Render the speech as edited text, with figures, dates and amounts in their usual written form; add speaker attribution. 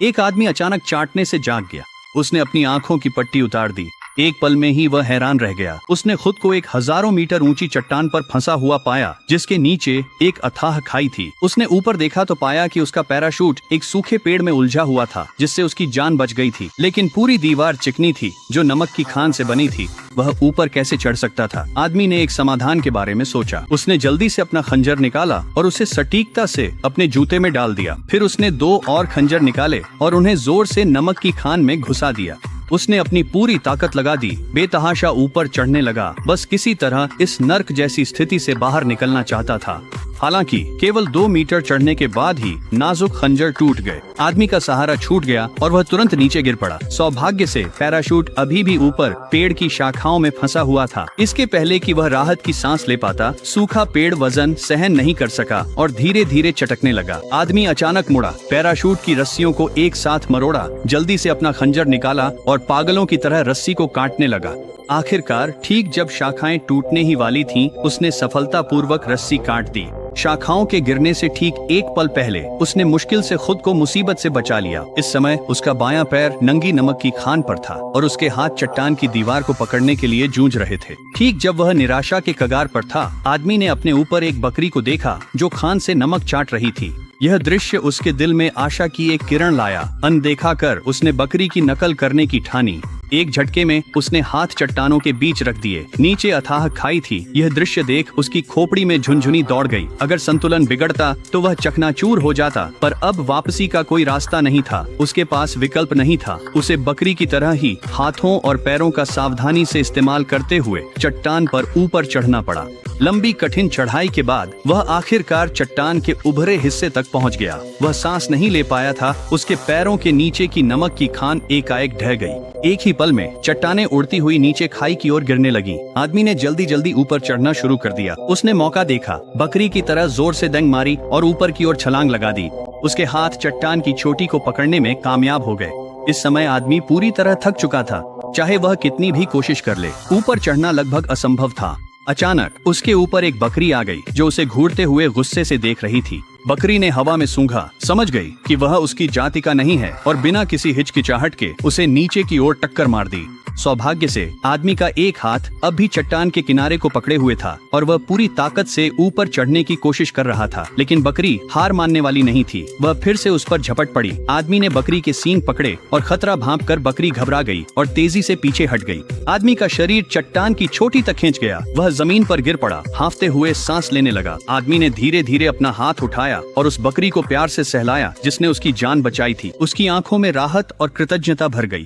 Speaker 1: एक आदमी अचानक चाटने से जाग गया। उसने अपनी आंखों की पट्टी उतार दी। एक पल में ही वह हैरान रह गया। उसने खुद को एक हजारों मीटर ऊंची चट्टान पर फंसा हुआ पाया, जिसके नीचे एक अथाह खाई थी। उसने ऊपर देखा तो पाया कि उसका पैराशूट एक सूखे पेड़ में उलझा हुआ था, जिससे उसकी जान बच गई थी। लेकिन पूरी दीवार चिकनी थी, जो नमक की खान से बनी थी। वह ऊपर कैसे चढ़ सकता था? आदमी ने एक समाधान के बारे में सोचा। उसने जल्दी से अपना खंजर निकाला और उसे सटीकता से अपने जूते में डाल दिया। फिर उसने 2 और खंजर निकाले और उन्हें जोर से नमक की खान में घुसा दिया। उसने अपनी पूरी ताकत लगा दी, बेतहाशा ऊपर चढ़ने लगा। बस किसी तरह इस नर्क जैसी स्थिति से बाहर निकलना चाहता था। हालांकि केवल 2 मीटर चढ़ने के बाद ही नाजुक खंजर टूट गए। आदमी का सहारा छूट गया और वह तुरंत नीचे गिर पड़ा। सौभाग्य से पैराशूट अभी भी ऊपर पेड़ की शाखाओं में फंसा हुआ था। इसके पहले कि वह राहत की सांस ले पाता, सूखा पेड़ वजन सहन नहीं कर सका और धीरे धीरे चटकने लगा। आदमी अचानक मुड़ा, पैराशूट की रस्सियों को एक साथ मरोड़ा, जल्दी से अपना खंजर निकाला और पागलों की तरह रस्सी को काटने लगा। आखिरकार ठीक जब शाखाएं टूटने ही वाली थीं, उसने सफलतापूर्वक रस्सी काट दी। शाखाओं के गिरने से ठीक एक पल पहले उसने मुश्किल से खुद को मुसीबत से बचा लिया। इस समय उसका बायां पैर नंगी नमक की खान पर था और उसके हाथ चट्टान की दीवार को पकड़ने के लिए जूझ रहे थे। ठीक जब वह निराशा के कगार पर था, आदमी ने अपने ऊपर एक बकरी को देखा जो खान से नमक चाट रही थी। यह दृश्य उसके दिल में आशा की एक किरण लाया। अनदेखा कर उसने बकरी की नकल करने की ठानी। एक झटके में उसने हाथ चट्टानों के बीच रख दिए। नीचे अथाह खाई थी। यह दृश्य देख उसकी खोपड़ी में झुनझुनी दौड़ गई। अगर संतुलन बिगड़ता तो वह चकनाचूर हो जाता, पर अब वापसी का कोई रास्ता नहीं था। उसके पास विकल्प नहीं था। उसे बकरी की तरह ही हाथों और पैरों का सावधानी से इस्तेमाल करते हुए चट्टान पर ऊपर चढ़ना पड़ा। लंबी कठिन चढ़ाई के बाद वह आखिरकार चट्टान के उभरे हिस्से तक पहुंच गया। वह सांस नहीं ले पाया था। उसके पैरों के नीचे की नमक की खान एकाएक ढह गई। एक ही पल में चट्टानें उड़ती हुई नीचे खाई की ओर गिरने लगी। आदमी ने जल्दी जल्दी ऊपर चढ़ना शुरू कर दिया। उसने मौका देखा, बकरी की तरह जोर से दंग मारी और ऊपर की ओर छलांग लगा दी। उसके हाथ चट्टान की चोटी को पकड़ने में कामयाब हो गए। इस समय आदमी पूरी तरह थक चुका था, चाहे वह कितनी भी कोशिश कर ले। ऊपर चढ़ना लगभग असंभव था। अचानक उसके ऊपर एक बकरी आ गई, जो उसे घूरते हुए गुस्से से देख रही थी। बकरी ने हवा में सूंघा, समझ गई कि वह उसकी जाति का नहीं है और बिना किसी हिचकिचाहट के उसे नीचे की ओर टक्कर मार दी। सौभाग्य से आदमी का एक हाथ अब भी चट्टान के किनारे को पकड़े हुए था और वह पूरी ताकत से ऊपर चढ़ने की कोशिश कर रहा था। लेकिन बकरी हार मानने वाली नहीं थी। वह फिर से उस पर झपट पड़ी। आदमी ने बकरी के सींग पकड़े और खतरा भांपकर बकरी घबरा गई और तेजी से पीछे हट गई। आदमी का शरीर चट्टान की चोटी तक खींच गया। वह जमीन पर गिर पड़ा, हांफते हुए सांस लेने लगा। आदमी ने धीरे धीरे अपना हाथ उठाया और उस बकरी को प्यार से सहलाया जिसने उसकी जान बचाई थी। उसकी आंखों में राहत और कृतज्ञता भर गई।